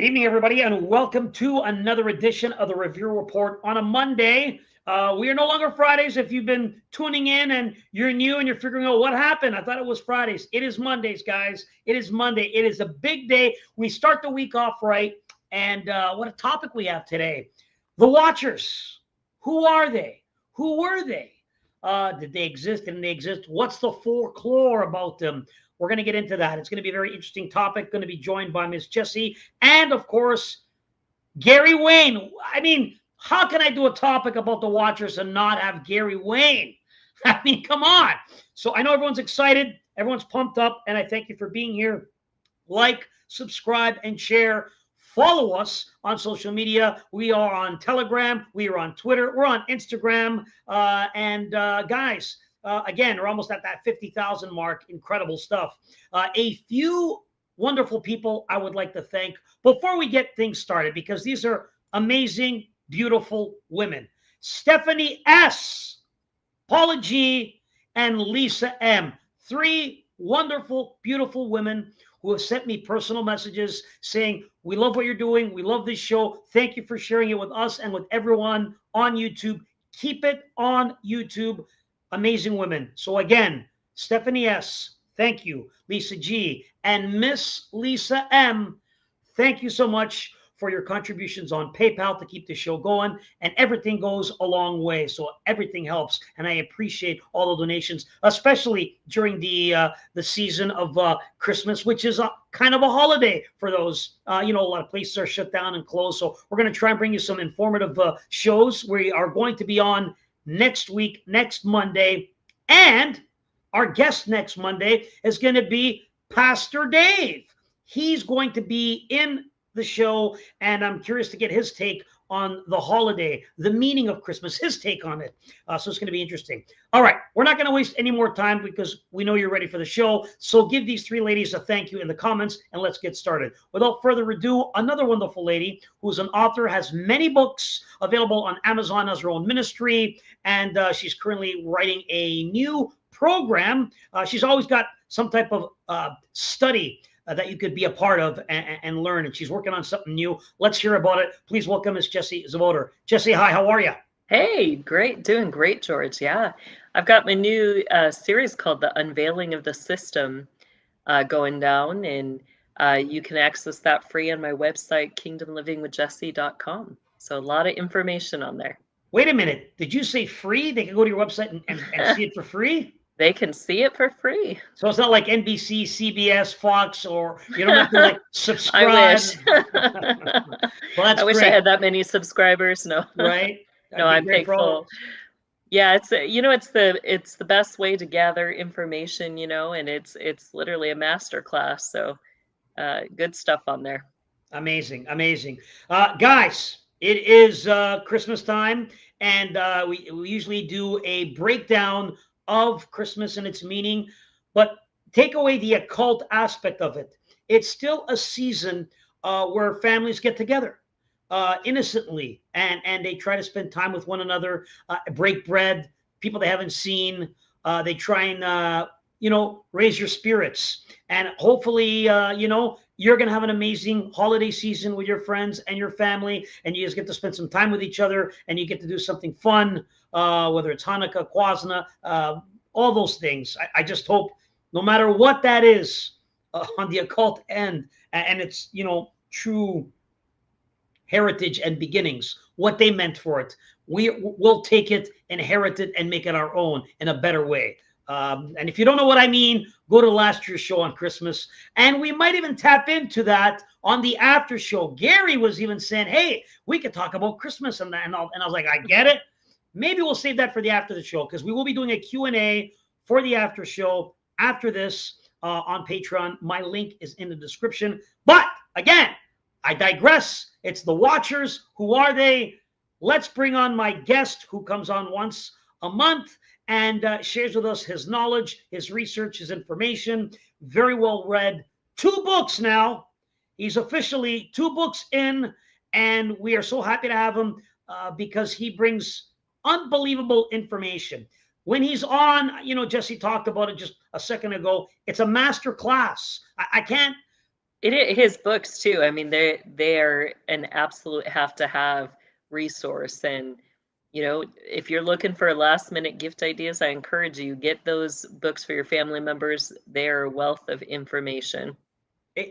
Good evening, everybody, and welcome to another edition of the Review Report on a Monday. We are no longer Fridays. If you've been tuning in and you're new and you're figuring out what happened, I thought it was Fridays. It is Mondays, guys. It is Monday. It is a big day. We start the week off right. And what a topic we have today. The Watchers. Who are they? Who were they? Did they exist? Didn't they exist? What's the folklore about them? We're going to get into that. It's going to be a very interesting topic. Going to be joined by Miss Jessie and, of course, Gary Wayne. I mean, how can I do a topic about the Watchers and not have Gary Wayne? I mean, come on. So I know everyone's excited. Everyone's pumped up, and I thank you for being here. Like, subscribe, and share. Follow us on social media. We are on Telegram. We are on Twitter. We're on Instagram. Guys, again, we're almost at that 50,000 mark. Incredible stuff. A few wonderful people I would like to thank before we get things started, because these are amazing, beautiful women. Stephanie S., Paula G., and Lisa M. Three wonderful, beautiful women who have sent me personal messages saying, we love what you're doing. We love this show. Thank you for sharing it with us and with everyone on YouTube. Keep it on YouTube. Amazing women. So again, Stephanie S., thank you. Lisa G. and Miss Lisa M., thank you so much for your contributions on PayPal to keep the show going. And everything goes a long way. So everything helps. And I appreciate all the donations, especially during the season of Christmas, which is kind of a holiday for those. A lot of places are shut down and closed. So we're going to try and bring you some informative shows. We are going to be on next week, next Monday. And our guest next Monday is going to be Pastor Dave. He's going to be in the show, and I'm curious to get his take on the holiday, the meaning of Christmas, his take on it. So it's going to be interesting. All right, we're not going to waste any more time because we know you're ready for the show. So give these three ladies a thank you in the comments, and let's get started. Without further ado, another wonderful lady who's an author, has many books available on Amazon, has her own ministry, and she's currently writing a new program. She's always got some type of study that you could be a part of and learn. And she's working on something new. Let's hear about it. Please welcome Miss Jessie Czebotar. Jessie, hi, how are you? Hey, great. Doing great, George. Yeah. I've got my new series called The Unveiling of the System going down, and you can access that free on my website, kingdomlivingwithjessie.com. So a lot of information on there. Wait a minute. Did you say free? They can go to your website and see it for free? They can see it for free. So it's not like NBC, CBS, Fox, or you don't have to like subscribe. I wish. Well, that's I wish great. I had that many subscribers. No. Right? No, I'm thankful. Yeah, it's the best way to gather information, and it's literally a master class. So good stuff on there. Amazing. Guys, it is Christmas time, and we usually do a breakdown of Christmas and its meaning, but take away the occult aspect of it. It's still a season where families get together innocently, and they try to spend time with one another, break bread, people they haven't seen. They try and raise your spirits, and hopefully you're going to have an amazing holiday season with your friends and your family, and you just get to spend some time with each other, and you get to do something fun, whether it's Hanukkah, Kwanzaa, all those things. I just hope, no matter what that is on the occult end, and it's, true heritage and beginnings, what they meant for it, we'll take it, inherit it, and make it our own in a better way. And if you don't know what I mean, go to last year's show on Christmas, and we might even tap into that on the after show. Gary was even saying, hey, we could talk about Christmas and that, and I was like, I get it. Maybe we'll save that for the after the show, because we will be doing a Q&A for the after show after this on Patreon. My link is in the description. But again, I digress. It's the Watchers. Who are they? Let's bring on my guest, who comes on once a month and shares with us his knowledge, his research, his information. Very well read. 2 books now. He's officially 2 books in, and we are so happy to have him because he brings unbelievable information. When he's on, Jessie talked about it just a second ago, it's a master class. I can't His books too. I mean, they are an absolute have to have resource. And if you're looking for last minute gift ideas, I encourage you, get those books for your family members. They are a wealth of information.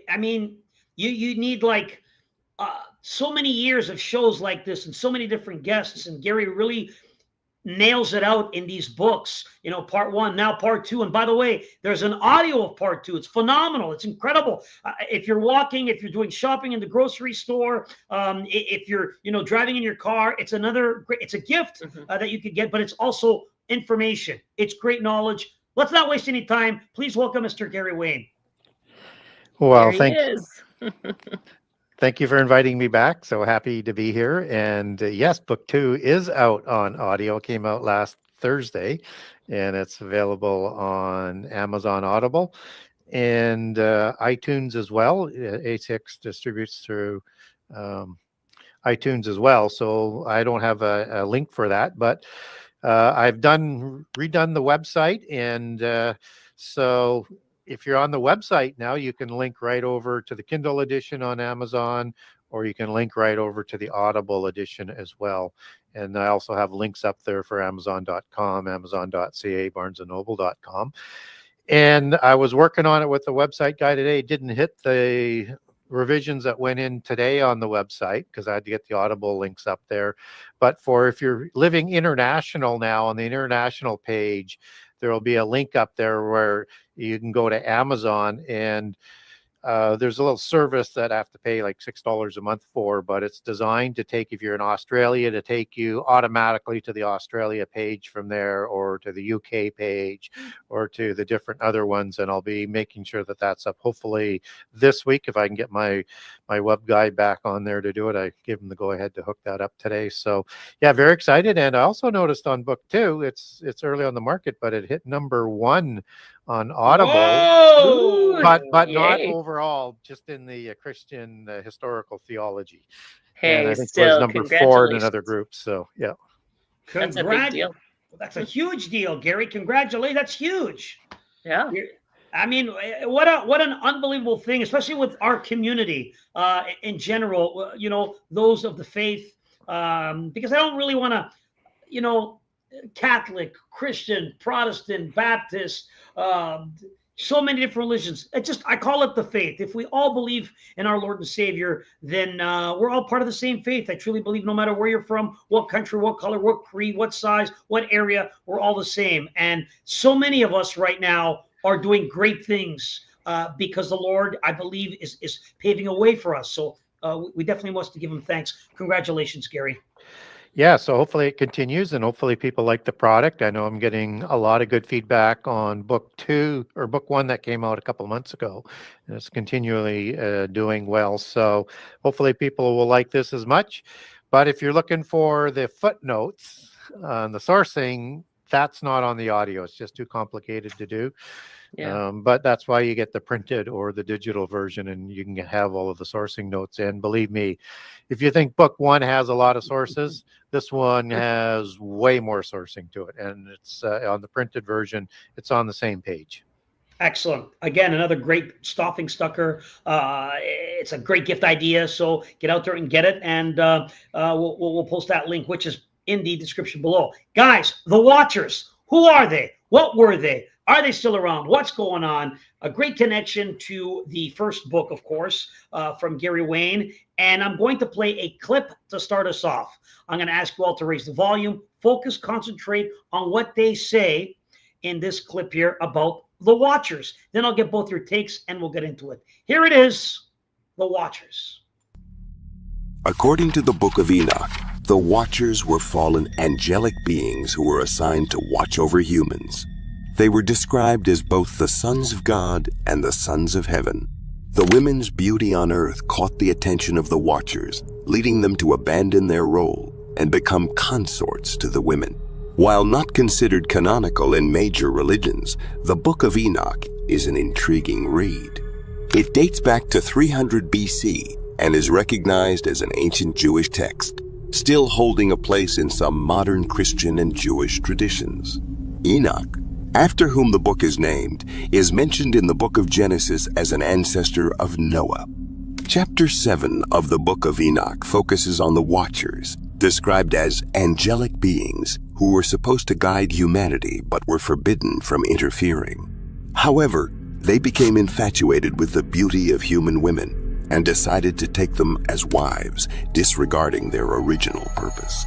I mean, you need like so many years of shows like this and so many different guests, and Gary really nails it out in these books. Part one, now part two. And by the way, there's an audio of part two. It's phenomenal. It's incredible. If you're walking, if you're doing shopping in the grocery store, if you're driving in your car, it's a gift that you could get, but it's also information. It's great knowledge. Let's not waste any time. Please welcome Mr. Gary Wayne. Well, thank you for inviting me back. So happy to be here. And yes, book 2 is out on audio. It came out last Thursday, and it's available on Amazon Audible and iTunes as well. A6 distributes through iTunes as well. So I don't have a link for that, but I've redone the website. And so if you're on the website now, you can link right over to the Kindle edition on Amazon, or you can link right over to the Audible edition as well. And I also have links up there for Amazon.com, Amazon.ca, BarnesandNoble.com. And I was working on it with the website guy today. Didn't hit the revisions that went in today on the website because I had to get the Audible links up there. But if you're living international now, on the international page, there will be a link up there where you can go to Amazon, and there's a little service that I have to pay like $6 a month for, but it's designed to take, if you're in Australia, to take you automatically to the Australia page from there, or to the UK page, or to the different other ones. And I'll be making sure that that's up hopefully this week. If I can get my web guy back on there to do it, I give him the go ahead to hook that up today. So yeah, very excited. And I also noticed on book 2, it's early on the market, but it hit number 1 on Audible. Whoa! but not overall, just in the Christian historical theology. Hey, and I think still, it was number 4 in another group. So yeah, that's a big deal. That's a huge deal, Gary. Congratulations. That's huge. Yeah. I mean, what an unbelievable thing, especially with our community in general. Those of the faith, because I don't really want to, Catholic, Christian, Protestant, Baptist, so many different religions. I call it the faith. If we all believe in our Lord and Savior, then we're all part of the same faith. I truly believe no matter where you're from, what country, what color, what creed, what size, what area, we're all the same. And so many of us right now are doing great things because the Lord, I believe, is paving a way for us. So we definitely want to give him thanks. Congratulations, Gary. Yeah, so hopefully it continues, and hopefully people like the product. I know I'm getting a lot of good feedback on book 2 or book 1 that came out a couple of months ago, and it's continually doing well. So hopefully people will like this as much. But if you're looking for the footnotes on the sourcing, that's not on the audio. It's just too complicated to do. Yeah. But that's why you get the printed or the digital version, and you can have all of the sourcing notes. And believe me, if you think book 1 has a lot of sources, this one has way more sourcing to it. And it's on the printed version, it's on the same page. Excellent. Again, another great stocking stucker. It's a great gift idea. So get out there and get it. And we'll post that link, which is in the description below. Guys, the Watchers, who are they? What were they? Are they still around? What's going on? A great connection to the first book, of course, from Gary Wayne. And I'm going to play a clip to start us off. I'm going to ask you all to raise the volume, focus, concentrate on what they say in this clip here about the Watchers. Then I'll get both your takes and we'll get into it. Here it is, the Watchers. According to the Book of Enoch, the Watchers were fallen angelic beings who were assigned to watch over humans. They were described as both the sons of God and the sons of heaven. The women's beauty on earth caught the attention of the Watchers, leading them to abandon their role and become consorts to the women. While not considered canonical in major religions, the Book of Enoch is an intriguing read. It dates back to 300 BC and is recognized as an ancient Jewish text, still holding a place in some modern Christian and Jewish traditions. Enoch, after whom the book is named, is mentioned in the book of Genesis as an ancestor of Noah. Chapter 7 of the Book of Enoch focuses on the Watchers, described as angelic beings who were supposed to guide humanity but were forbidden from interfering. However, they became infatuated with the beauty of human women and decided to take them as wives, disregarding their original purpose.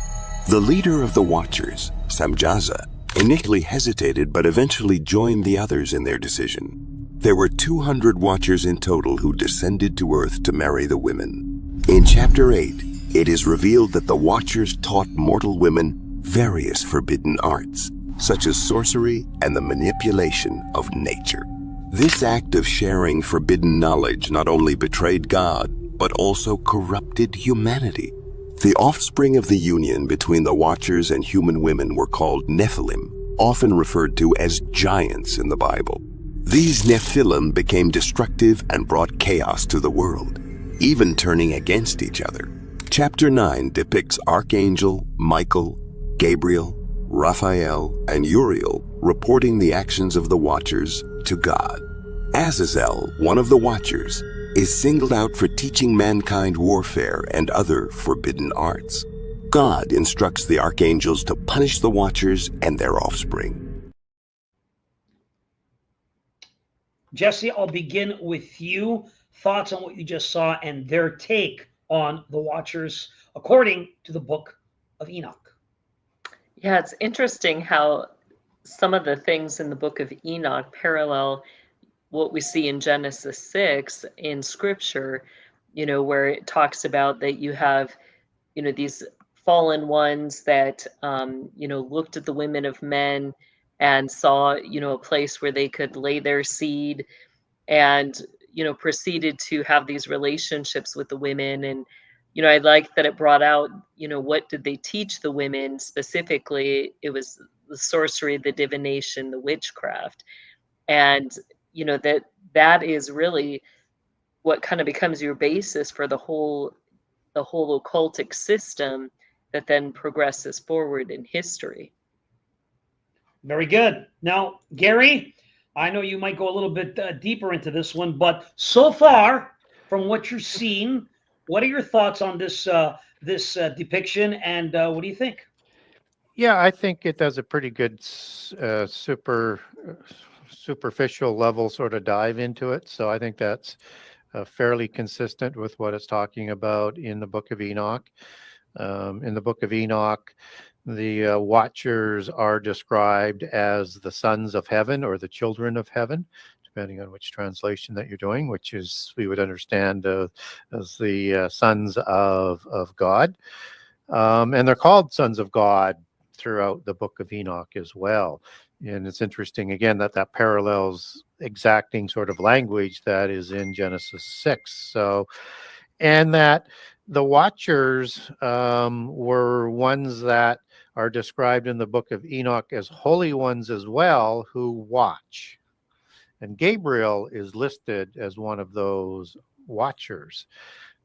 The leader of the Watchers, Samjaza, initially hesitated but eventually joined the others in their decision. There were 200 Watchers in total who descended to Earth to marry the women. In Chapter 8, it is revealed that the Watchers taught mortal women various forbidden arts, such as sorcery and the manipulation of nature. This act of sharing forbidden knowledge not only betrayed God, but also corrupted humanity. The offspring of the union between the Watchers and human women were called Nephilim, often referred to as giants in the Bible. These Nephilim became destructive and brought chaos to the world, even turning against each other. Chapter 9 depicts Archangel Michael, Gabriel, Raphael, and Uriel reporting the actions of the Watchers to God. Azazel, one of the Watchers, is singled out for teaching mankind warfare and other forbidden arts. God instructs the archangels to punish the Watchers and their offspring. Jessie, I'll begin with you. Thoughts on what you just saw and their take on the Watchers according to the Book of Enoch. Yeah, it's interesting how some of the things in the Book of Enoch parallel what we see in Genesis 6 in scripture, where it talks about that you have, these fallen ones that, looked at the women of men and saw, a place where they could lay their seed and, proceeded to have these relationships with the women. And, I like that it brought out, what did they teach the women specifically? It was the sorcery, the divination, the witchcraft. And that is really what kind of becomes your basis for the whole occultic system that then progresses forward in history. Very good. Now, Gary, I know you might go a little bit deeper into this one, but so far, from what you're seeing, what are your thoughts on this depiction, and what do you think? Yeah, I think it does a pretty good superficial level sort of dive into it. So I think that's fairly consistent with what it's talking about in the Book of Enoch. In the Book of Enoch, the Watchers are described as the sons of heaven or the children of heaven, depending on which translation that you're doing, which is, we would understand as the sons of God. And they're called sons of God throughout the Book of Enoch as well. And it's interesting, again, that parallels exacting sort of language that is in Genesis 6. So, and that the Watchers were ones that are described in the Book of Enoch as holy ones as well, who watch. And Gabriel is listed as one of those Watchers.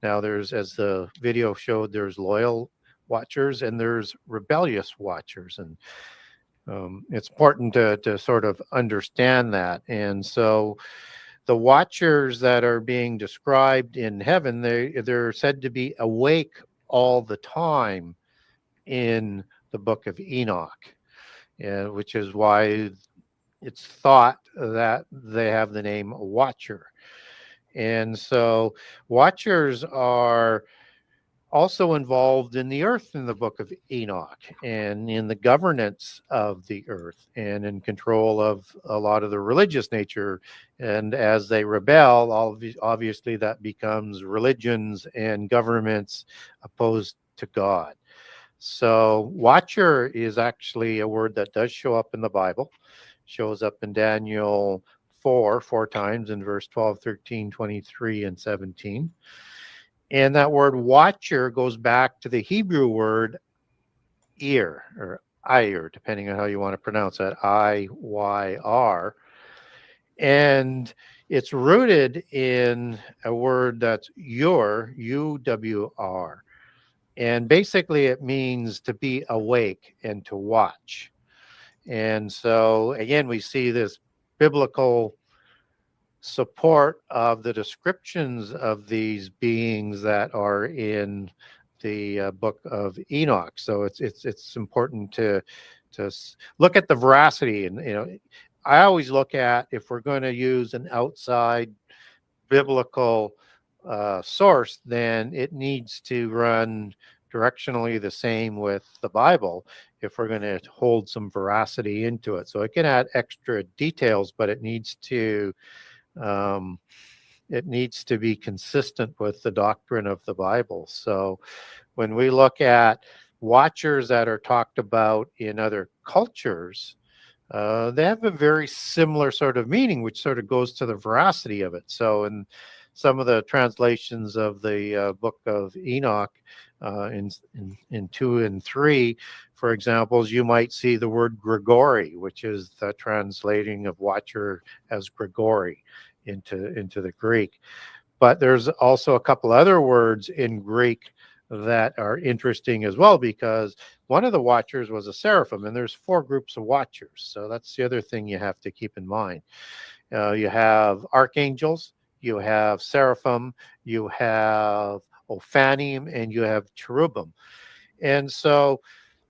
Now, there's, as the video showed, there's loyal Watchers and there's rebellious Watchers. And it's important to sort of understand that. And so the Watchers that are being described in heaven, they're said to be awake all the time in the Book of Enoch, which is why it's thought that they have the name Watcher. And so Watchers are also involved in the earth in the Book of Enoch and in the governance of the earth and in control of a lot of the religious nature. And as they rebel, obviously that becomes religions and governments opposed to God. So Watcher is actually a word that does show up in the Bible, shows up in Daniel 4 times in verse 12, 13, 23, and 17. And that word watcher goes back to the Hebrew word ear or ayr, depending on how you want to pronounce that, I-Y-R. And it's rooted in a word that's ur, U-W-R. And basically it means to be awake and to watch. And so again, we see this biblical support of the descriptions of these beings that are in the Book of Enoch. So it's important to look at the veracity, and I always look at, if we're going to use an outside biblical source, then it needs to run directionally the same with the Bible if we're going to hold some veracity into it. So it can add extra details, but it needs to be consistent with the doctrine of the Bible. So when we look at watchers that are talked about in other cultures, they have a very similar sort of meaning, which sort of goes to the veracity of it. So in some of the translations of the Book of Enoch, in 2 and 3, for examples, you might see the word Gregory, which is the translating of watcher as Gregory into the Greek. But there's also a couple other words in Greek that are interesting as well, because one of the watchers was a seraphim, and there's 4 groups of watchers. So that's the other thing you have to keep in mind. You have archangels, you have seraphim, you have ophanim, and you have cherubim. And so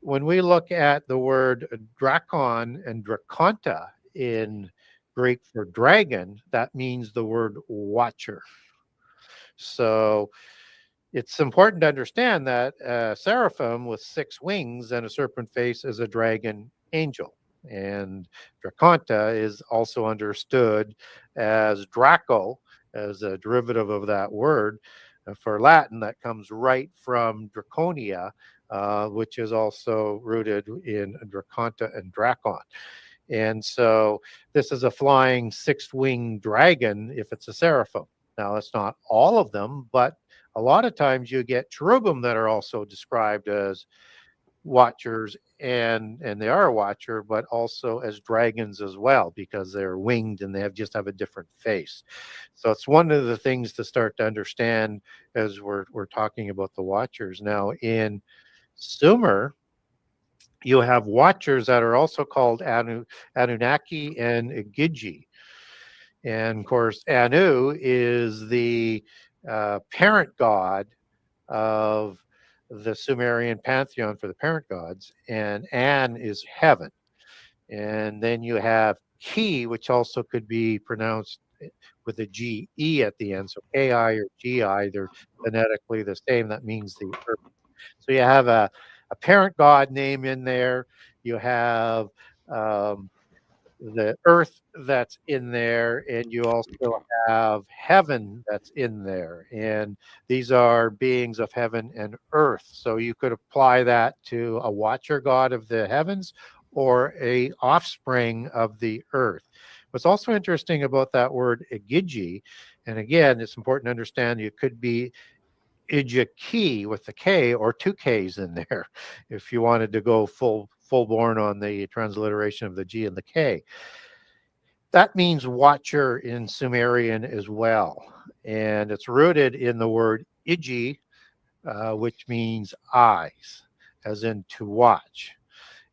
when we look at the word drakon and drakonta in Greek for dragon, that means the word watcher. So it's important to understand that seraphim with 6 wings and a serpent face is a dragon angel. And drakonta is also understood as Draco, as a derivative of that word. For Latin, that comes right from Draconia, which is also rooted in Draconta and Drakon. And so this is a flying 6-winged dragon if it's a seraphim. Now, it's not all of them, but a lot of times you get cherubim that are also described as watchers, and they are a watcher, but also as dragons as well, because they're winged and they just have a different face. So it's one of the things to start to understand as we're talking about the watchers. Now, in Sumer, you have watchers that are also called Anunnaki and Igigi. And of course, Anu is the parent god of the Sumerian pantheon for the parent gods, and An is heaven. And then you have Ki, which also could be pronounced with a G-E at the end. So K-I or G-I, they're phonetically the same. That means the earth. So you have a parent god name in there. You have the earth that's in there, and you also have heaven that's in there. And these are beings of heaven and earth. So you could apply that to a watcher god of the heavens or a offspring of the earth. What's also interesting about that word Igigi, and again, it's important to understand, you could be Ijaki with the K or 2 Ks in there if you wanted to go full born on the transliteration of the G and the K. That means watcher in Sumerian as well, and it's rooted in the word Iji, which means eyes, as in to watch.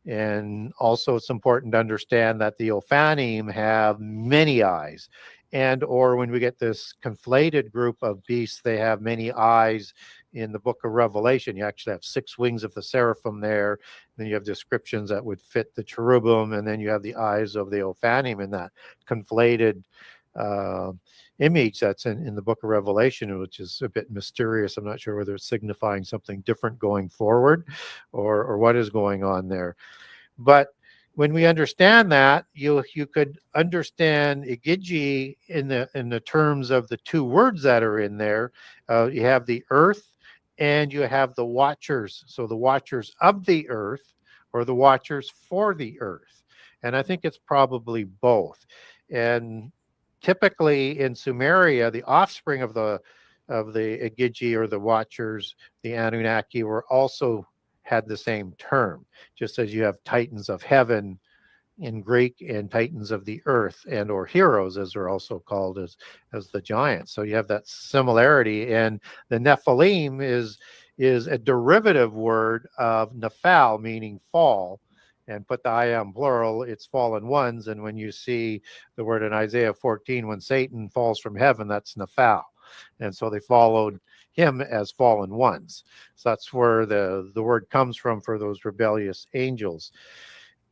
And also it's important to understand that the Ophanim have many eyes, and or when we get this conflated group of beasts, they have many eyes. In the Book of Revelation, you actually have 6 wings of the seraphim there. Then you have descriptions that would fit the cherubim, and then you have the eyes of the Ophanim in that conflated image that's in the Book of Revelation, which is a bit mysterious. I'm not sure whether it's signifying something different going forward or what is going on there. But when we understand that, you could understand Igigi in the terms of the 2 words that are in there. You have the earth and you have the watchers. So the watchers of the earth or the watchers for the earth. And I think it's probably both. And typically in Sumeria, the offspring of the Igigi or the watchers, the Anunnaki, were also had the same term, just as you have titans of heaven in Greek and titans of the earth, and or heroes, as they're also called, as the giants. So you have that similarity. And the Nephilim is a derivative word of Nephal, meaning fall, and put the I am plural, it's fallen ones. And when you see the word in Isaiah 14, when Satan falls from heaven, that's Nephal. And so they followed him as fallen ones. So that's where the word comes from for those rebellious angels.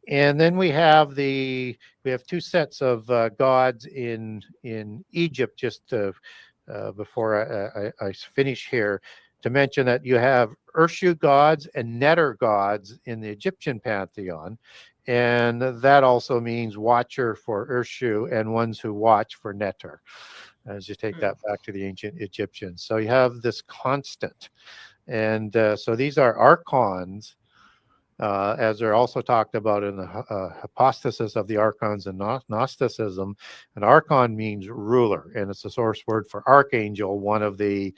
And then we have two sets of gods in Egypt. Just before I finish here, to mention that you have Urshu gods and Neter gods in the Egyptian pantheon, and that also means watcher for Urshu and ones who watch for Neter, as you take that back to the ancient Egyptians. So you have this constant, and so these are archons. As they're also talked about in the hypostasis of the archons and Gnosticism. An archon means ruler, and it's the source word for archangel, one of the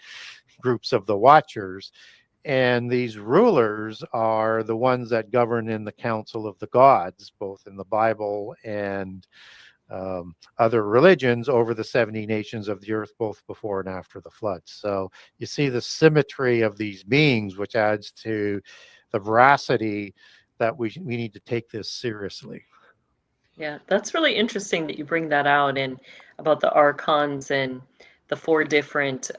groups of the watchers. And these rulers are the ones that govern in the council of the gods, both in the Bible and other religions, over the 70 nations of the earth, both before and after the flood. So you see the symmetry of these beings, which adds to the veracity that we need to take this seriously. Yeah, that's really interesting that you bring that out, and about the archons and the four different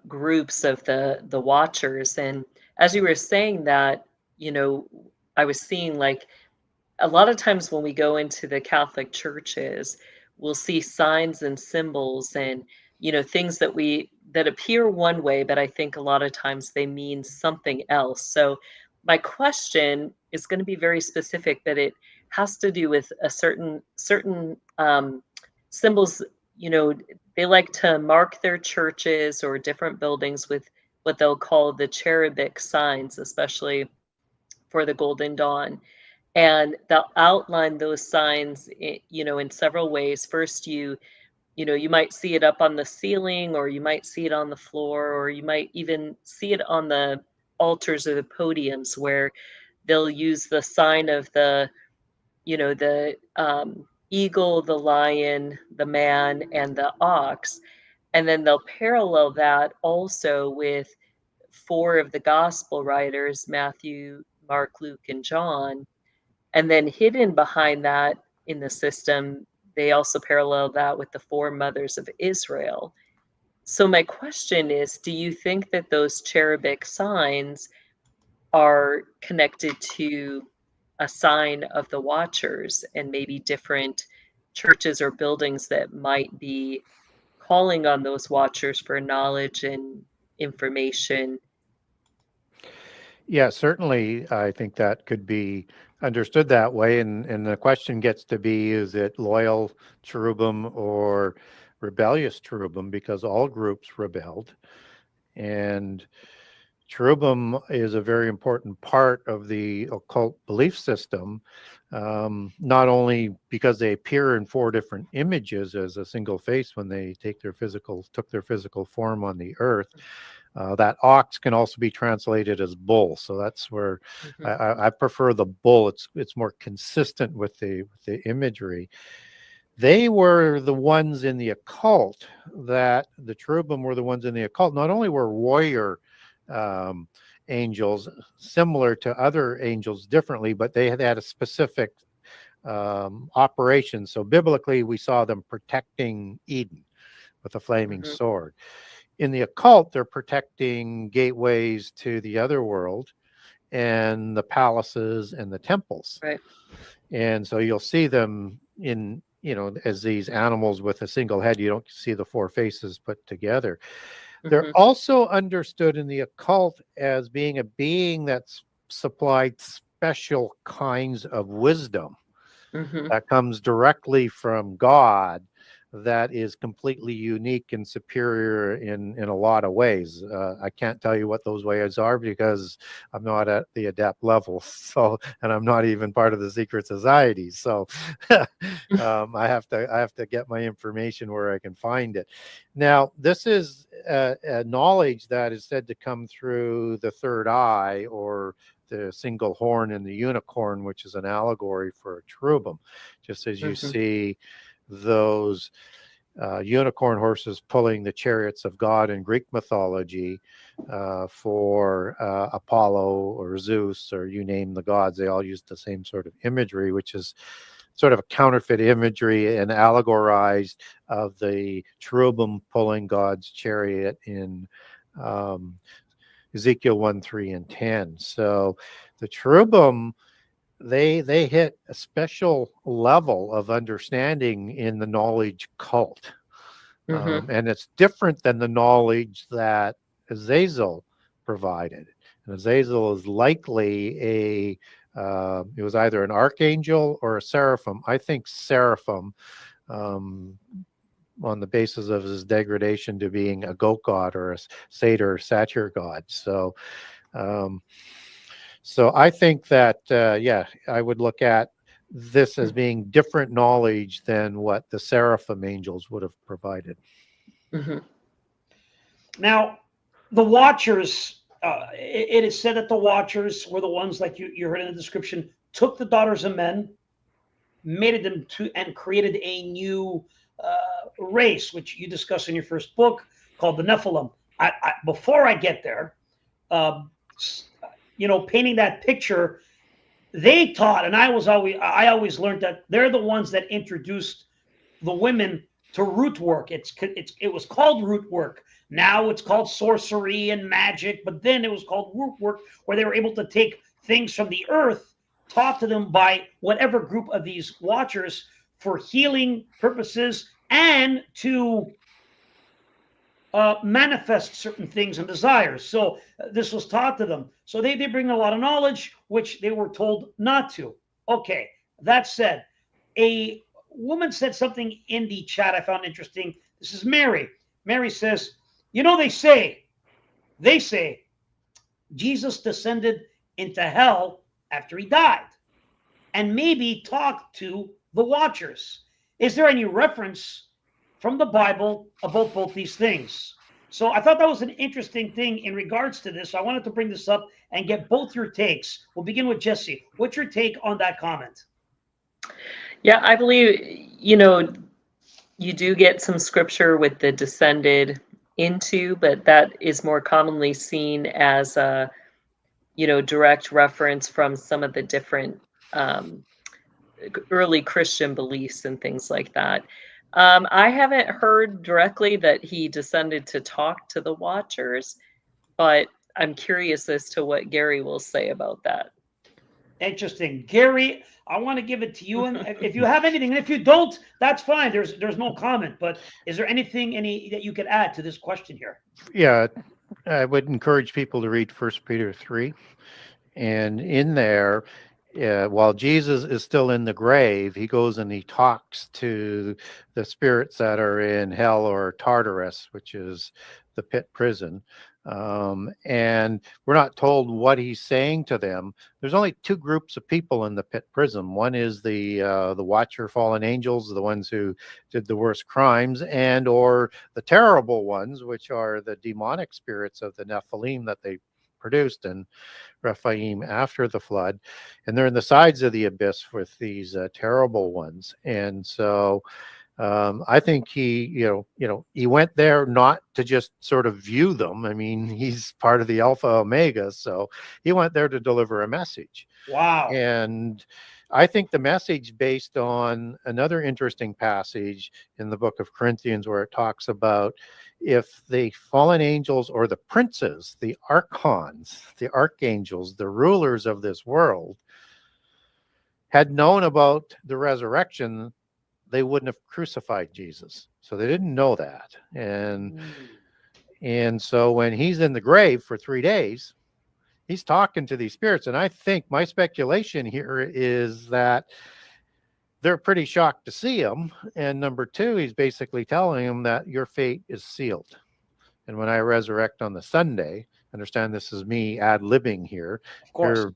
groups of the watchers. And as you were saying that, I was seeing, like, a lot of times when we go into the Catholic churches, we'll see signs and symbols and things that appear one way, but I think a lot of times they mean something else. So my question is going to be very specific, but it has to do with a certain symbols. They like to mark their churches or different buildings with what they'll call the cherubic signs, especially for the Golden Dawn. And they'll outline those signs, in several ways. First, you might see it up on the ceiling, or you might see it on the floor, or you might even see it on the altars or the podiums, where they'll use the sign of the eagle, the lion, the man, and the ox. And then they'll parallel that also with four of the gospel writers, Matthew, Mark, Luke, and John. And then hidden behind that in the system, they also parallel that with the four mothers of Israel. So my question is, do you think that those cherubic signs are connected to a sign of the watchers, and maybe different churches or buildings that might be calling on those watchers for knowledge and information? Yeah, certainly. I think that could be understood that way. And the question gets to be, is it loyal cherubim or rebellious cherubim? Because all groups rebelled. And cherubim is a very important part of the occult belief system, not only because they appear in four different images as a single face when they took their physical form on the earth. That ox can also be translated as bull, so that's where I prefer the bull. It's more consistent with the imagery. They were the ones in the occult, that the cherubim were the ones in the occult. Not only were warrior angels similar to other angels differently, but they had a specific operation. So biblically, we saw them protecting Eden with a flaming sword. In the occult, they're protecting gateways to the other world and the palaces and the temples. Right. And so you'll see them in, as these animals with a single head. You don't see the four faces put together. They're also understood in the occult as being a being that's supplied special kinds of wisdom that comes directly from God, that is completely unique and superior in a lot of ways. I can't tell you what those ways are because I'm not at the adept level. So, and I'm not even part of the secret society. So I have to get my information where I can find it. Now, this is a knowledge that is said to come through the third eye, or the single horn in the unicorn, which is an allegory for a cherubim, just as you see those unicorn horses pulling the chariots of God in Greek mythology for Apollo or Zeus, or you name the gods. They all use the same sort of imagery, which is sort of a counterfeit imagery and allegorized of the cherubim pulling God's chariot in Ezekiel 1, 3, and 10. So the cherubim, they hit a special level of understanding in the knowledge cult. And it's different than the knowledge that Azazel provided. And Azazel is likely it was either an archangel or a seraphim. I think seraphim, on the basis of his degradation to being a goat god or a satyr or satyr god. So I think that, I would look at this as being different knowledge than what the seraphim angels would have provided. Now, the Watchers, it is said that the Watchers were the ones, like you heard in the description, took the daughters of men, mated them and created a new race, which you discuss in your first book, called the Nephilim. Before I get there, painting that picture, they taught, and I always learned that they're the ones that introduced the women to root work. It was called root work. Now it's called sorcery and magic, but then it was called root work, where they were able to take things from the earth taught to them by whatever group of these Watchers for healing purposes and to manifest certain things and desires. So this was taught to them. So they bring a lot of knowledge, which they were told not to. Okay, that said, a woman said something in the chat I found interesting. This is Mary. Mary says, they say Jesus descended into hell after he died and maybe talked to the Watchers. Is there any reference from the Bible about both these things? So I thought that was an interesting thing in regards to this. So I wanted to bring this up and get both your takes. We'll begin with Jessie. What's your take on that comment? Yeah, I believe, you do get some scripture with the descended into, but that is more commonly seen as a, direct reference from some of the different early Christian beliefs and things like that. I haven't heard directly that he descended to talk to the Watchers, but I'm curious as to what Gary will say about that. Interesting. Gary, I want to give it to you. And if you have anything, and if you don't, that's fine. There's no comment. But is there anything that you could add to this question here? Yeah, I would encourage people to read 1 Peter 3. And in there, while Jesus is still in the grave, he goes and he talks to the spirits that are in hell or Tartarus, which is the pit prison. And we're not told what he's saying to them. There's only two groups of people in the pit prison. One is the Watcher fallen angels, the ones who did the worst crimes, and or the terrible ones, which are the demonic spirits of the Nephilim that they produced in Rephaim after the flood. And they're in the sides of the abyss with these terrible ones. And so I think he went there not to just sort of view them. I mean, he's part of the Alpha Omega, so he went there to deliver a message. Wow. And I think the message based on another interesting passage in the book of Corinthians, where it talks about if the fallen angels or the princes, the archons, the archangels, the rulers of this world had known about the resurrection, they wouldn't have crucified Jesus. So they didn't know that. And so when he's in the grave for 3 days, he's talking to these spirits. And I think my speculation here is that they're pretty shocked to see him. And number two, he's basically telling them that your fate is sealed. And when I resurrect on the Sunday, understand this is me ad-libbing here. Of course.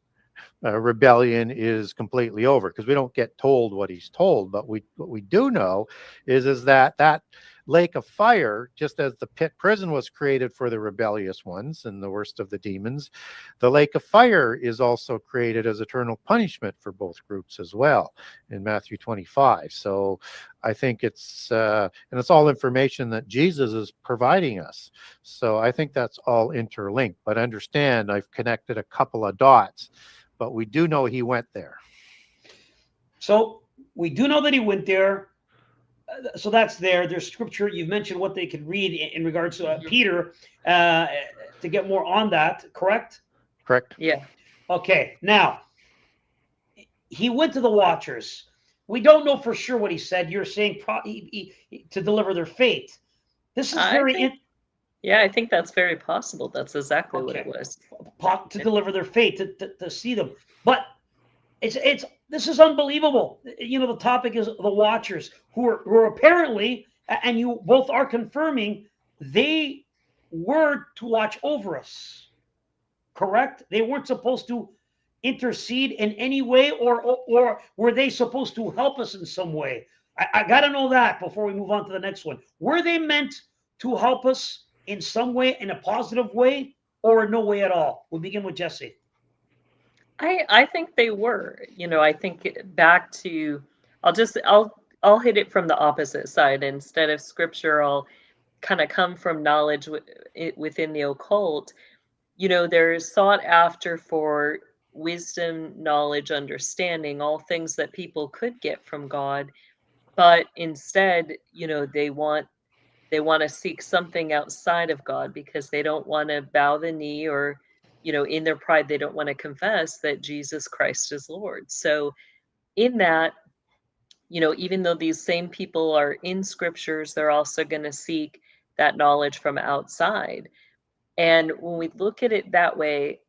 Your rebellion is completely over, because we don't get told what he's told, but what we do know is that lake of fire, just as the pit prison was created for the rebellious ones and the worst of the demons, the lake of fire is also created as eternal punishment for both groups as well in Matthew 25. So I think it's and it's all information that Jesus is providing us. So I think that's all interlinked. But understand, I've connected a couple of dots, but we do know he went there. So we do know that he went there. So that's there. There's scripture. You mentioned what they could read in regards to Peter to get more on that. Correct? Correct. Yeah. Okay. Now, he went to the Watchers. We don't know for sure what he said. You're saying to deliver their fate. This is yeah, I think that's very possible. That's exactly what it was. To deliver their fate, to see them. But this is unbelievable. You know, the topic is the Watchers, who are apparently, and you both are confirming, they were to watch over us. Correct? They weren't supposed to intercede in any way, or were they supposed to help us in some way? I got to know that before we move on to the next one. Were they meant to help us in some way, in a positive way, or no way at all? We'll begin with Jessie. I think they were. You know, I think back to, I'll hit it from the opposite side. Instead of scripture, I'll kind of come from knowledge within the occult. You know, there's sought after for wisdom, knowledge, understanding, all things that people could get from God, but instead, you know, they want to seek something outside of God because they don't want to bow the knee, or, you know, in their pride, they don't want to confess that Jesus Christ is Lord. So in that, you know, even though these same people are in scriptures, they're also going to seek that knowledge from outside. And when we look at it that way,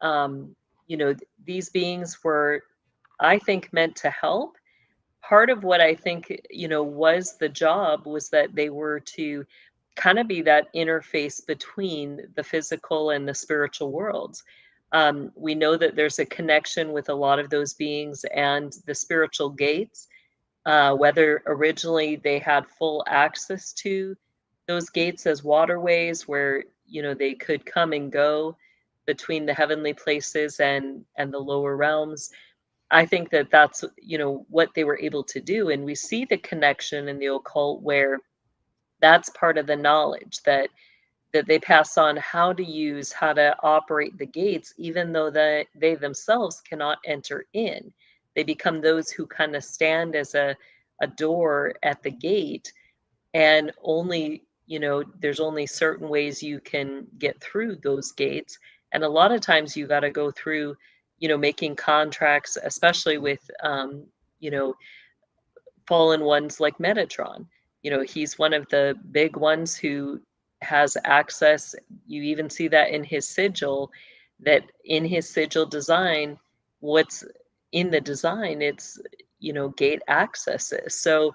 you know, these beings were, I think, meant to help. Part of what I think, you know, was the job was that they were to kind of be that interface between the physical and the spiritual worlds. We know that there's a connection with a lot of those beings and the spiritual gates, whether originally they had full access to those gates as waterways where, you know, they could come and go between the heavenly places and the lower realms. I think that that's, you know, what they were able to do. And we see the connection in the occult where that's part of the knowledge that they pass on, how to operate the gates, even though they themselves cannot enter in. They become those who kind of stand as a door at the gate, and only, you know, there's only certain ways you can get through those gates. And a lot of times you got to go through, you know, making contracts, especially with, you know, fallen ones like Metatron. You know, he's one of the big ones who has access. You even see that in his sigil, that in his sigil design, what's in the design, it's, you know, gate accesses. So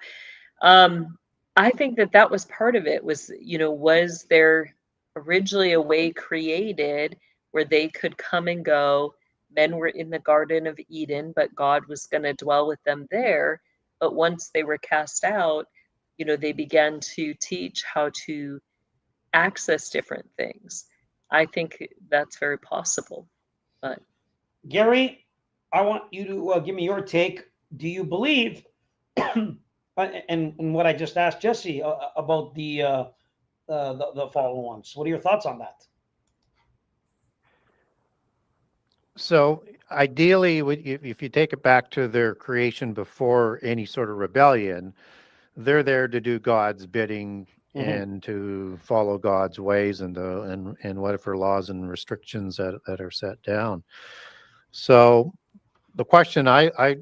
I think that was part of it, was, you know, was there originally a way created where they could come and go? Men were in the Garden of Eden, but God was going to dwell with them there. But once they were cast out, you know, they began to teach how to access different things. I think that's very possible. But Gary, I want you to give me your take. Do you believe, and what I just asked Jessie about the fallen ones? What are your thoughts on that? So ideally, if you take it back to their creation before any sort of rebellion, they're there to do God's bidding and to follow God's ways and whatever laws and restrictions that are set down. So the question I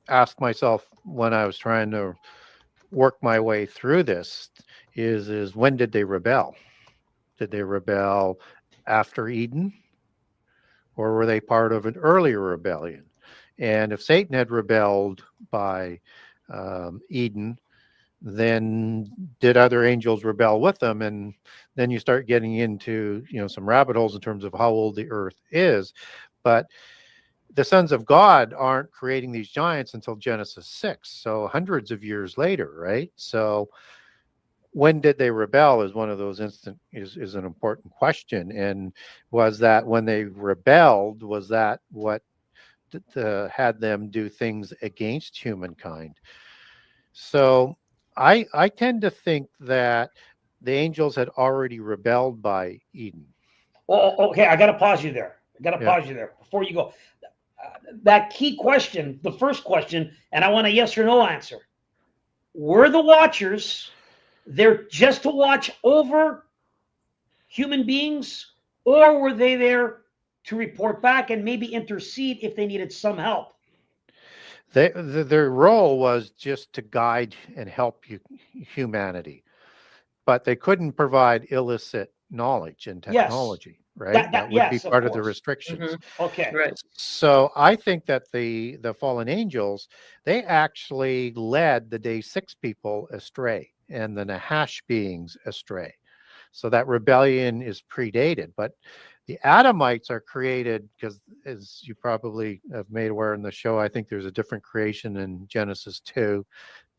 asked myself when I was trying to work my way through this is when did they rebel? Did they rebel after Eden? Or were they part of an earlier rebellion? And if Satan had rebelled by Eden, then did other angels rebel with them? And then you start getting into, you know, some rabbit holes in terms of how old the earth is. But the sons of God aren't creating these giants until Genesis 6, so hundreds of years later, right? So when did they rebel is one of those is an important question. And was that when they rebelled, was that what had them do things against humankind? So I tend to think that the angels had already rebelled by Eden. Well, okay, I got to pause you there. Yeah. Before you go. That key question, the first question, and I want a yes or no answer. Were the Watchers there just to watch over human beings, or were they there to report back and maybe intercede if they needed some help? Their role was just to guide and help humanity, but they couldn't provide illicit knowledge and technology, right? That would be part of the restrictions. Okay. Right. So I think that the fallen angels, they actually led the day 6 people astray and the Nahash beings astray. So that rebellion is predated, but the Adamites are created because, as you probably have made aware in the show, I think there's a different creation in Genesis 2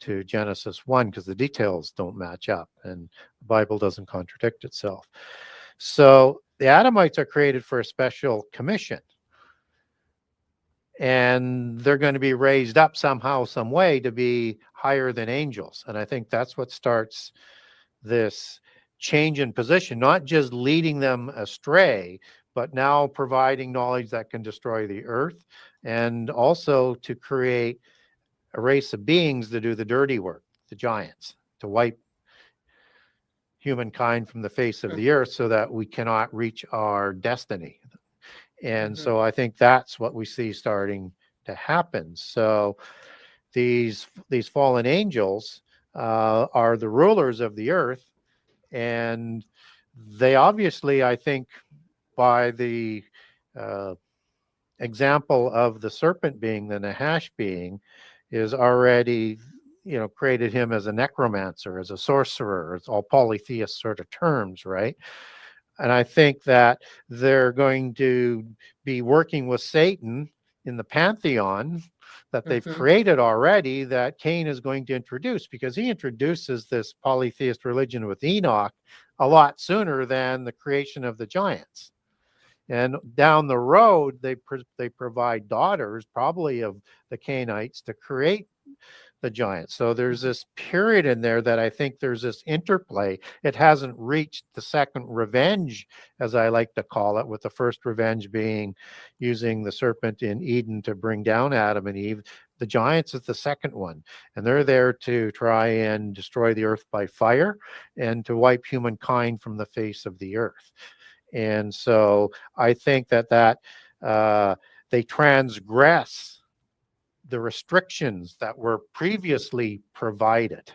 to Genesis 1 because the details don't match up and the Bible doesn't contradict itself. So the Adamites are created for a special commission. And they're going to be raised up somehow, some way to be higher than angels. And I think that's what starts this change in position, not just leading them astray, but now providing knowledge that can destroy the earth and also to create a race of beings to do the dirty work, the giants, to wipe humankind from the face of the earth so that we cannot reach our destiny. And so I think that's what we see starting to happen. So these fallen angels are the rulers of the earth, and they obviously, I think, by the example of the serpent being, the Nahash being, is already, created him as a necromancer, as a sorcerer. It's all polytheist sort of terms, right? And I think that they're going to be working with Satan in the pantheon that they've created already, that Cain is going to introduce, because he introduces this polytheist religion with Enoch a lot sooner than the creation of the giants. And down the road, they provide daughters, probably of the Cainites, to create the giants. So there's this period in there that I think there's this interplay. It hasn't reached the second revenge, as I like to call it, with the first revenge being using the serpent in Eden to bring down Adam and Eve. The giants is the second one, and they're there to try and destroy the earth by fire and to wipe humankind from the face of the earth. And so I think that they transgress the restrictions that were previously provided.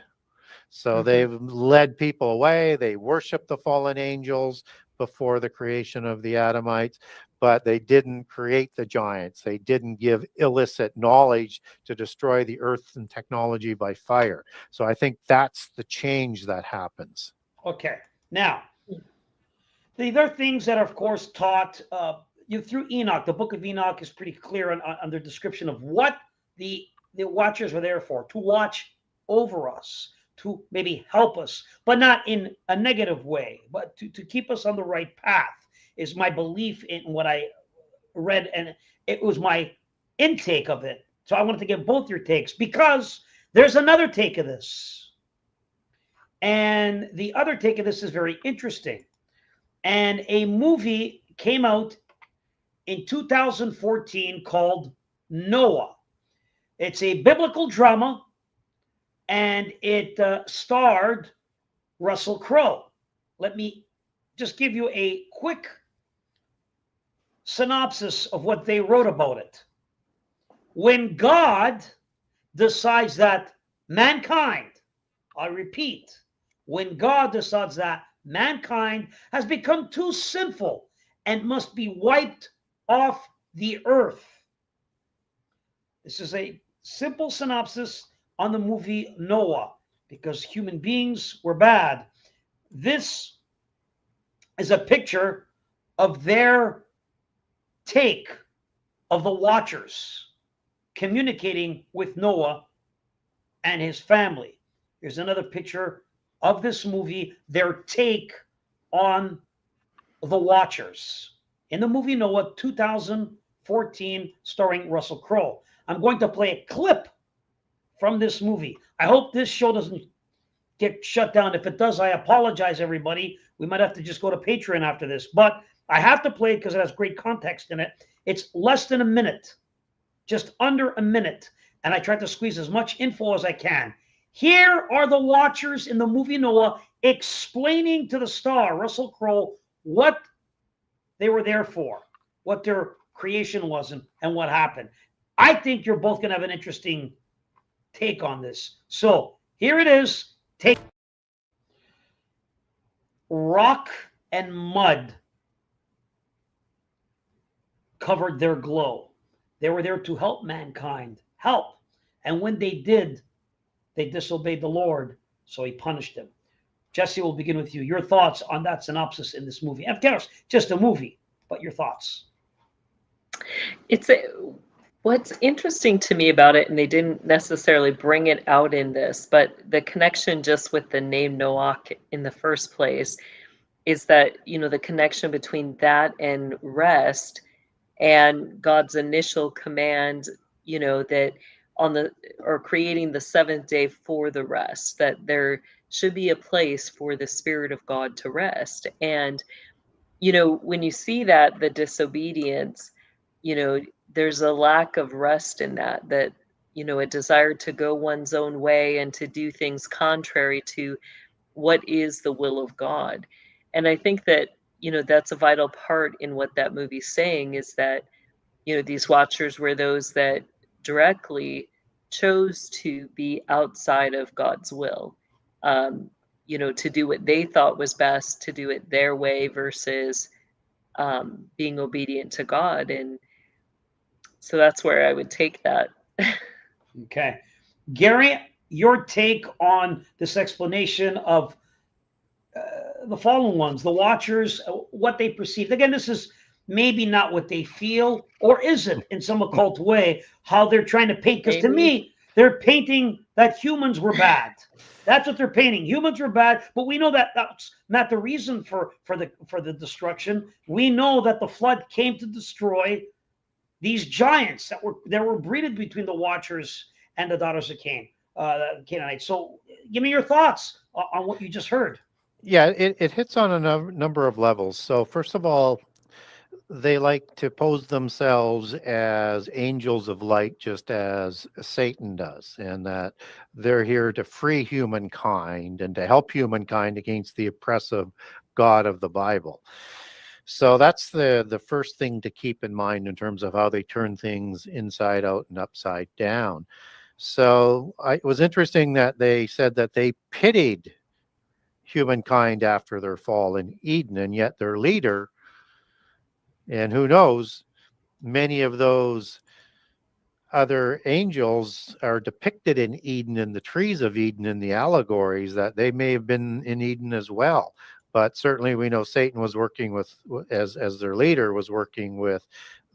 So they've led people away. They worship the fallen angels before the creation of the Adamites, but they didn't create the giants. They didn't give illicit knowledge to destroy the earth and technology by fire. So I think that's the change that happens. Okay. Now, there are things that are, of course, taught through Enoch. The Book of Enoch is pretty clear on the description of what the Watchers were there for: to watch over us, to maybe help us, but not in a negative way, but to keep us on the right path, is my belief in what I read, and it was my intake of it. So I wanted to get both your takes, because there's another take of this. And the other take of this is very interesting. And a movie came out in 2014 called Noah. It's a biblical drama, and it starred Russell Crowe. Let me just give you a quick synopsis of what they wrote about it. When God decides that mankind, I repeat, when God decides that mankind has become too sinful and must be wiped off the earth. This is a simple synopsis on the movie Noah, because human beings were bad. This is a picture of their take of the Watchers communicating with Noah and his family. Here's another picture of this movie, their take on the Watchers in the movie Noah 2014, starring Russell Crowe. I'm going to play a clip from this movie. I hope this show doesn't get shut down. If it does, I apologize, everybody. We might have to just go to Patreon after this, but I have to play it because it has great context in it. It's less than a minute, just under a minute, and I tried to squeeze as much info as I can. Here are the Watchers in the movie Noah explaining to the star, Russell Crowe, what they were there for, what their creation was, and what happened. I think you're both going to have an interesting take on this. So here it is. Take rock and mud covered their glow. They were there to help mankind, help. And when they did, they disobeyed the Lord, so he punished them. Jessie, will begin with you. Your thoughts on that synopsis in this movie. Of course, just a movie, but your thoughts. What's interesting to me about it, and they didn't necessarily bring it out in this, but the connection just with the name Noah in the first place is that, the connection between that and rest and God's initial command, that creating the seventh day for the rest, that there should be a place for the Spirit of God to rest. And, when you see that, the disobedience, there's a lack of rest in that, a desire to go one's own way and to do things contrary to what is the will of God. And I think that, that's a vital part in what that movie's saying, is that, these Watchers were those that directly chose to be outside of God's will, to do what they thought was best, to do it their way versus being obedient to God. And so that's where I would take that. Okay. Gary, your take on this explanation of the fallen ones, the Watchers, what they perceive. Again, this is maybe not what they feel, or is it in some occult way, how they're trying to paint? Because to me, they're painting that humans were bad. That's what they're painting. Humans were bad, but we know that that's not the reason for the destruction. We know that the flood came to destroy these giants that were breeded between the Watchers and the daughters of Cain, the Canaanites. So give me your thoughts on what you just heard. Yeah, it hits on a number of levels. So first of all, they like to pose themselves as angels of light, just as Satan does, and that they're here to free humankind and to help humankind against the oppressive God of the Bible. So that's the first thing to keep in mind in terms of how they turn things inside out and upside down. So it was interesting that they said that they pitied humankind after their fall in Eden, and yet their leader, and who knows, many of those other angels are depicted in Eden, in the trees of Eden, in the allegories, that they may have been in Eden as well. But certainly we know Satan was working with, as their leader, was working with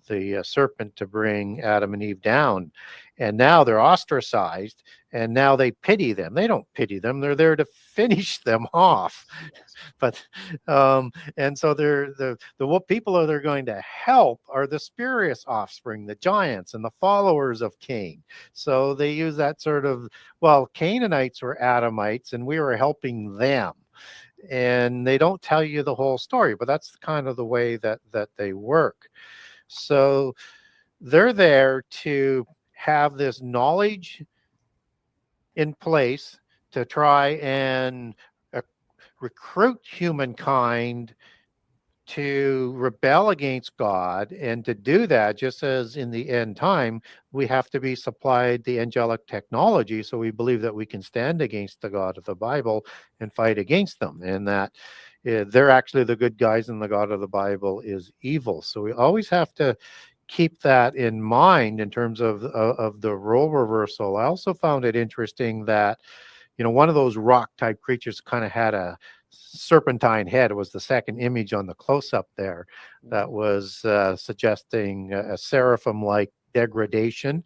the serpent to bring Adam and Eve down. And now they're ostracized, and now they pity them. They don't pity them. They're there to finish them off. But and so the people that they're going to help are the spurious offspring, the giants and the followers of Cain. So they use that sort of, well, Canaanites were Adamites and we were helping them. And they don't tell you the whole story, but that's kind of the way that they work. So they're there to have this knowledge in place to try and recruit humankind to rebel against God. And to do that, just as in the end time, we have to be supplied the angelic technology, so we believe that we can stand against the God of the Bible and fight against them, and that they're actually the good guys and the God of the Bible is evil. So we always have to keep that in mind in terms of the role reversal. I also found it interesting that, one of those rock type creatures kind of had a serpentine head. It was the second image on the close-up there that was suggesting a seraphim-like degradation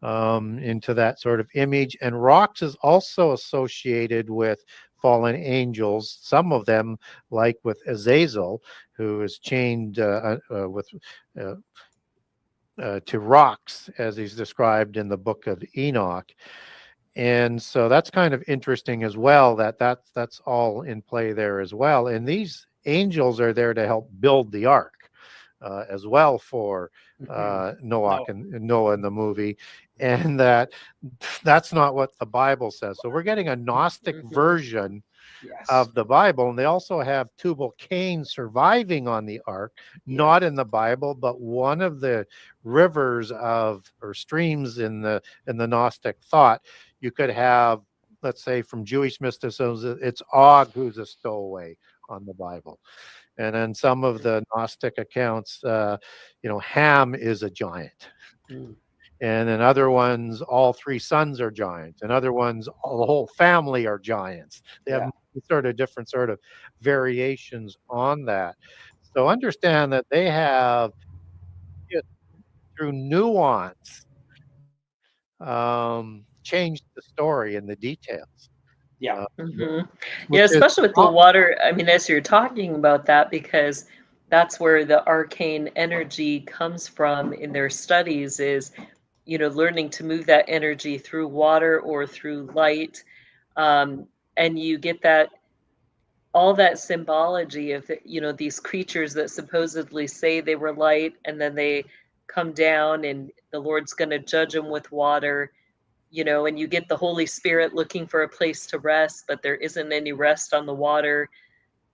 into that sort of image. And rocks is also associated with fallen angels, some of them, like with Azazel, who is chained to rocks, as he's described in the Book of Enoch. And so that's kind of interesting as well, that's all in play there as well. And these angels are there to help build the ark as well for Noah in the movie. And that's not what the Bible says. So we're getting a Gnostic version of the Bible. And they also have Tubal Cain surviving on the ark, not in the Bible, but one of the rivers or streams in the Gnostic thought. You could have, let's say, from Jewish mysticism, it's Og who's a stowaway on the Bible. And then some of the Gnostic accounts, Ham is a giant. And in other ones, all three sons are giants. And other ones, the whole family are giants. They have different variations on that. So understand that they have, through nuance, changed the story and the details. Yeah. Yeah, especially with the water. I mean, as you're talking about that, because that's where the arcane energy comes from in their studies, is, learning to move that energy through water or through light. And you get all that symbology of, these creatures that supposedly say they were light, and then they come down and the Lord's going to judge them with water. And you get the Holy Spirit looking for a place to rest, but there isn't any rest on the water.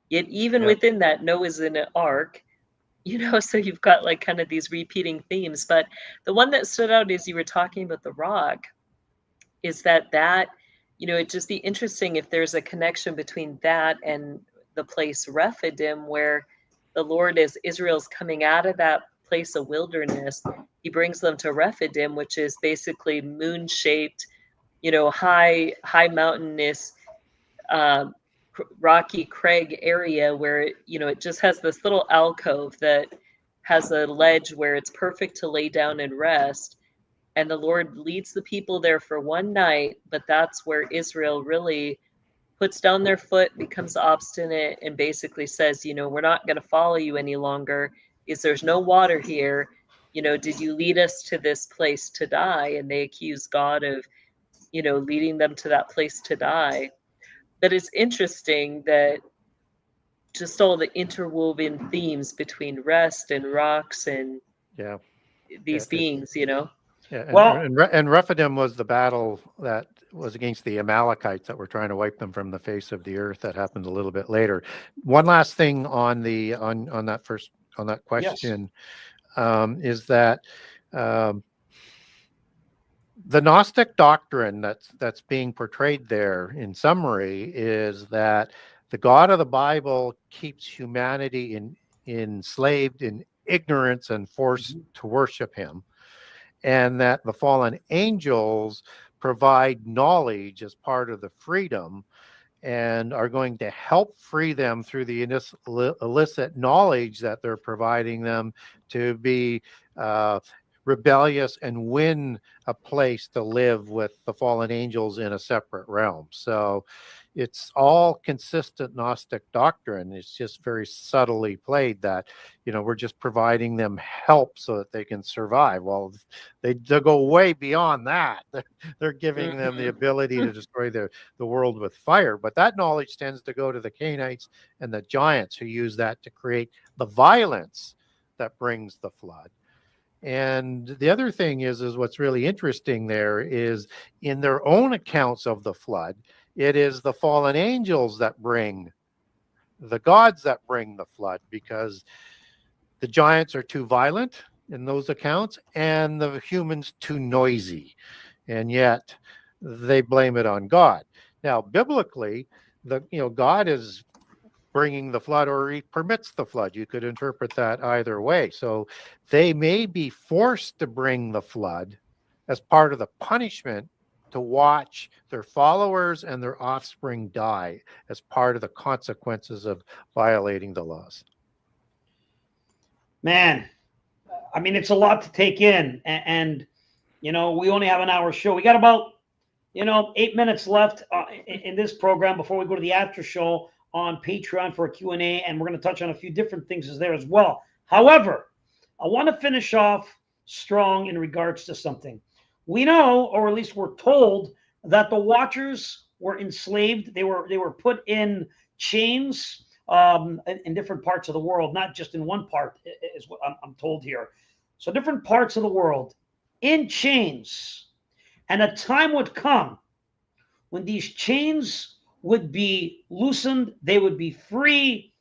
Yet even within that, Noah's in an ark, so you've got like kind of these repeating themes. But the one that stood out as you were talking about the rock is that, it'd just be interesting if there's a connection between that and the place Rephidim, where the Lord, as Israel's coming out of that place of wilderness, he brings them to Rephidim, which is basically moon-shaped, high mountainous, rocky crag area where it just has this little alcove that has a ledge where it's perfect to lay down and rest. And the Lord leads the people there for one night, but that's where Israel really puts down their foot, becomes obstinate, and basically says, we're not going to follow you any longer, because there's no water here. Did you lead us to this place to die? And they accuse God of, leading them to that place to die. But it's interesting that just all the interwoven themes between rest and rocks and these beings, Yeah, and Rephidim was the battle that was against the Amalekites that were trying to wipe them from the face of the earth. That happened a little bit later. One last thing on that question is that the Gnostic doctrine that's being portrayed there, in summary, is that the God of the Bible keeps humanity enslaved in ignorance and forced to worship him, and that the fallen angels provide knowledge as part of the freedom and are going to help free them through the illicit knowledge that they're providing them to be rebellious and win a place to live with the fallen angels in a separate realm. So it's all consistent Gnostic doctrine. It's just very subtly played that, we're just providing them help so that they can survive. Well, they go way beyond that. They're giving them the ability to destroy the world with fire. But that knowledge tends to go to the Canaanites and the giants, who use that to create the violence that brings the flood. And the other thing is what's really interesting there is, in their own accounts of the flood, it is the fallen angels that bring the gods that bring the flood, because the giants are too violent in those accounts and the humans too noisy, and yet they blame it on God. Now, biblically, God is bringing the flood, or he permits the flood. You could interpret that either way. So they may be forced to bring the flood as part of the punishment to watch their followers and their offspring die as part of the consequences of violating the laws. Man, I mean, it's a lot to take in. And we only have an hour show. We got about 8 minutes left in this program before we go to the after show on Patreon for a Q&A, and we're going to touch on a few different things there as well. However, I want to finish off strong in regards to something. We know, or at least we're told, that the Watchers were enslaved. They were put in chains in different parts of the world, not just in one part, is what I'm told here. So different parts of the world in chains. And a time would come when these chains would be loosened, they would be free,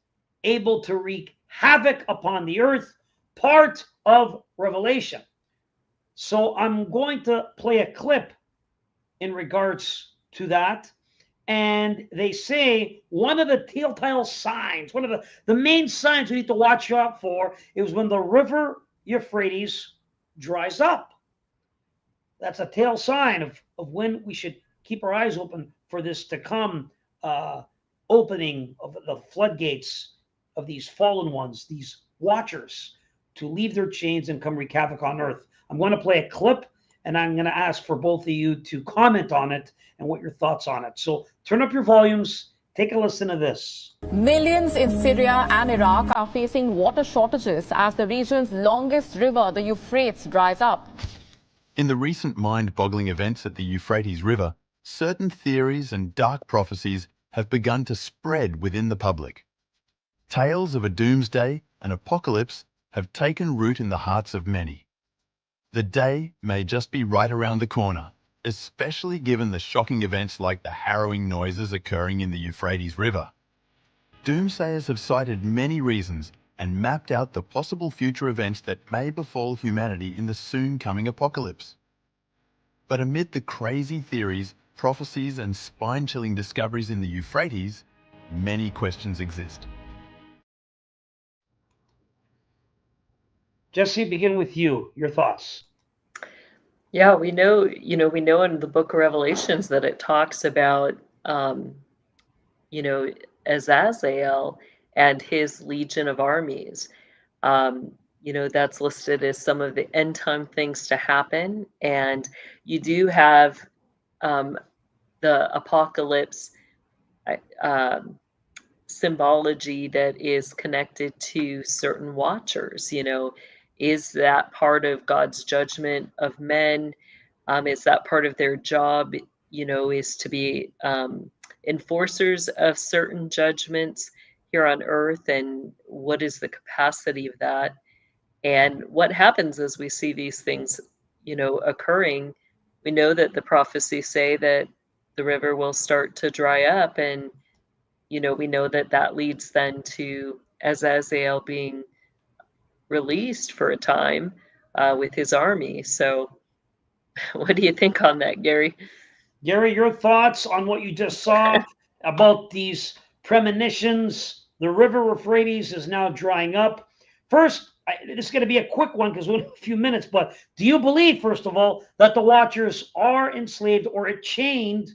able to wreak havoc upon the earth, part of Revelation. So I'm going to play a clip in regards to that. And they say one of the telltale signs, one of the main signs we need to watch out for is when the river Euphrates dries up. That's a tail sign of when we should keep our eyes open for this to come, opening of the floodgates of these fallen ones, these Watchers, to leave their chains and come wreak havoc on earth. I'm going to play a clip, and I'm going to ask for both of you to comment on it and what your thoughts on it. So turn up your volumes, take a listen to this. Millions in Syria and Iraq are facing water shortages as the region's longest river, the Euphrates, dries up. In the recent mind-boggling events at the Euphrates River, certain theories and dark prophecies have begun to spread within the public. Tales of a doomsday and apocalypse have taken root in the hearts of many. The day may just be right around the corner, especially given the shocking events like the harrowing noises occurring in the Euphrates River. Doomsayers have cited many reasons and mapped out the possible future events that may befall humanity in the soon coming apocalypse. But amid the crazy theories, prophecies, and spine-chilling discoveries in the Euphrates, many questions exist. Jessie, begin with you. Your thoughts. Yeah, we know in the Book of Revelations that it talks about, Azazel and his legion of armies. That's listed as some of the end time things to happen. And you do have the apocalypse symbology that is connected to certain Watchers. Is that part of God's judgment of men? Is that part of their job, is to be enforcers of certain judgments here on earth? And what is the capacity of that? And what happens as we see these things, occurring? We know that the prophecies say that the river will start to dry up, and we know that leads then to Azazel being released for a time with his army. So what do you think on that, Gary? Gary, your thoughts on what you just saw about these premonitions? The river Euphrates is now drying up. First, this is going to be a quick one because we have a few minutes, but do you believe, first of all, that the Watchers are enslaved or chained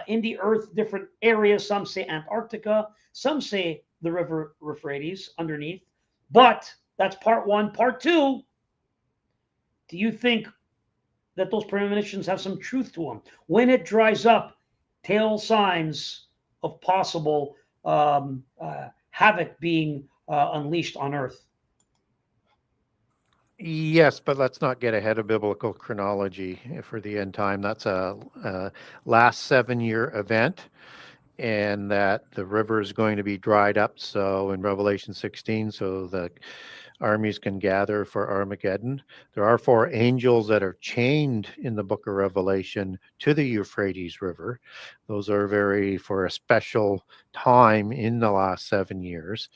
in the earth, different areas? Some say Antarctica, some say the river Euphrates underneath, but that's part one. Part two, do you think that those premonitions have some truth to them? When it dries up, tail signs of possible havoc being unleashed on earth. Yes, but let's not get ahead of biblical chronology for the end time. That's a last 7-year event, and that the river is going to be dried up. So in Revelation 16, so the armies can gather for Armageddon. There are 4 angels that are chained in the book of Revelation to the Euphrates River. Those are for a special time in the last 7 years.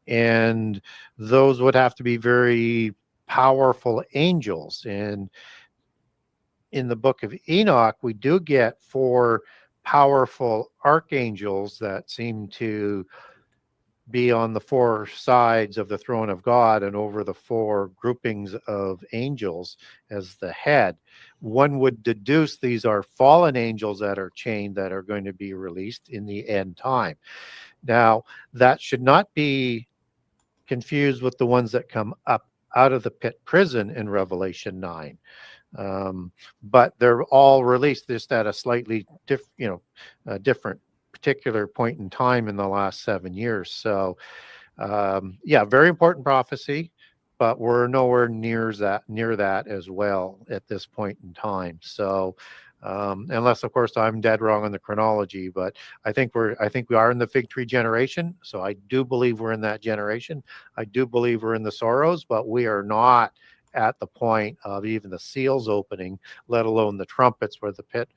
And those would have to be very powerful angels. And in the book of Enoch, we do get 4 powerful archangels that seem to be on the 4 sides of the throne of God and over the 4 groupings of angels as the head. One would deduce these are fallen angels that are chained that are going to be released in the end time. Now, that should not be confused with the ones that come up out of the pit prison in Revelation 9. But they're all released just at a slightly different particular point in time in the last 7 years. So yeah, very important prophecy, but we're nowhere near that as well at this point in time. So unless of course I'm dead wrong on the chronology, but I think we are in the fig tree generation. So I do believe we're in that generation. I do believe we're in the sorrows, but we are not at the point of even the seals opening, let alone the trumpets where the pit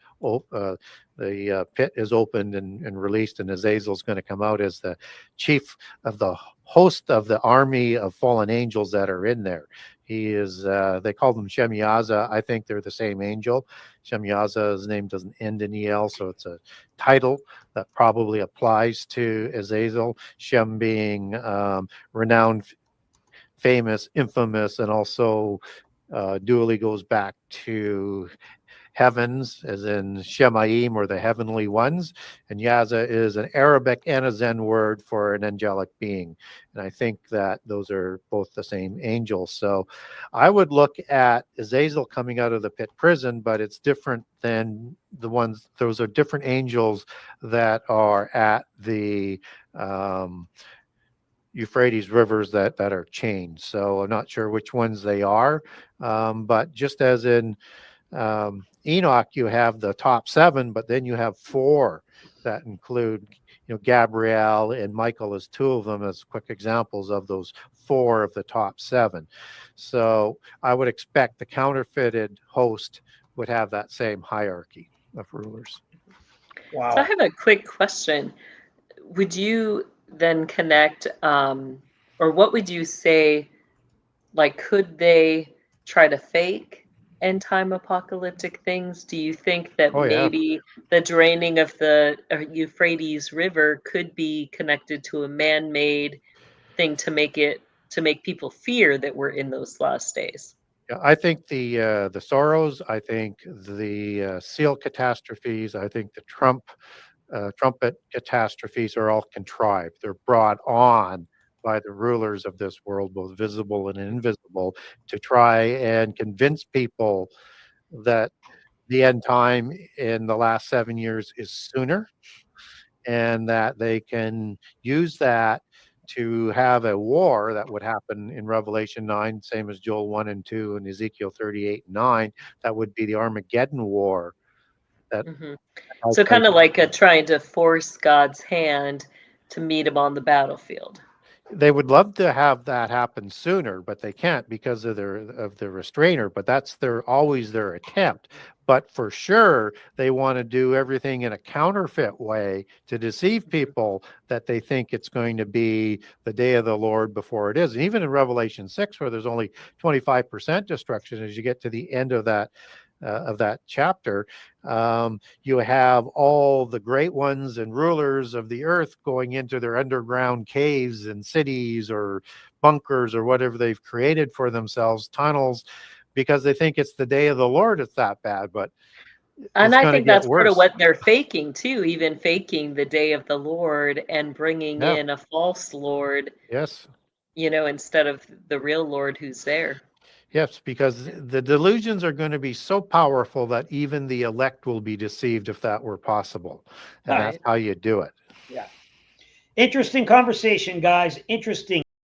is opened and released, and Azazel's going to come out as the chief of the host of the army of fallen angels that are in there. He is, they call them Shemyaza. I think they're the same angel. Shemyaza's name doesn't end in EL, so it's a title that probably applies to Azazel. Shem being renowned, famous, infamous, and also dually goes back to heavens, as in Shemaim, or the heavenly ones. And Yaza is an Arabic and a Zen word for an angelic being. And I think that those are both the same angel. So I would look at Azazel coming out of the pit prison, but it's different than the ones, those are different angels that are at the Euphrates rivers that are chained. So I'm not sure which ones they are, but just as in Enoch, you have the top 7, but then you have 4 that include, Gabriel and Michael as 2 of them as quick examples of those 4 of the top 7. So I would expect the counterfeited host would have that same hierarchy of rulers. Wow. So I have a quick question. Would you then connect, or what would you say, like, could they try to fake end time apocalyptic things? Do you think that maybe the draining of the Euphrates River could be connected to a man-made thing to make people fear that we're in those last days? Yeah, I think the sorrows, I think the seal catastrophes, I think the trumpet catastrophes are all contrived. They're brought on by the rulers of this world, both visible and invisible, to try and convince people that the end time in the last 7 years is sooner, and that they can use that to have a war that would happen in Revelation 9, same as Joel 1 and 2 and Ezekiel 38 and 9. That would be the Armageddon war. That So kind of like trying to force God's hand to meet him on the battlefield. They would love to have that happen sooner, but they can't because of the restrainer. But that's always their attempt. But for sure, they want to do everything in a counterfeit way to deceive people that they think it's going to be the day of the Lord before it is. And even in Revelation 6, where there's only 25% destruction, as you get to the end of that chapter, you have all the great ones and rulers of the earth going into their underground caves and cities or bunkers or whatever they've created for themselves, tunnels, because they think it's the day of the Lord. It's that bad, but and I think that's worse. Part of what they're faking too, even faking the day of the Lord and bringing in a false Lord. Yes. Instead of the real Lord who's there. Yes, because the delusions are going to be so powerful that even the elect will be deceived if that were possible. And that's how you do it. Yeah. Interesting conversation, guys. Interesting.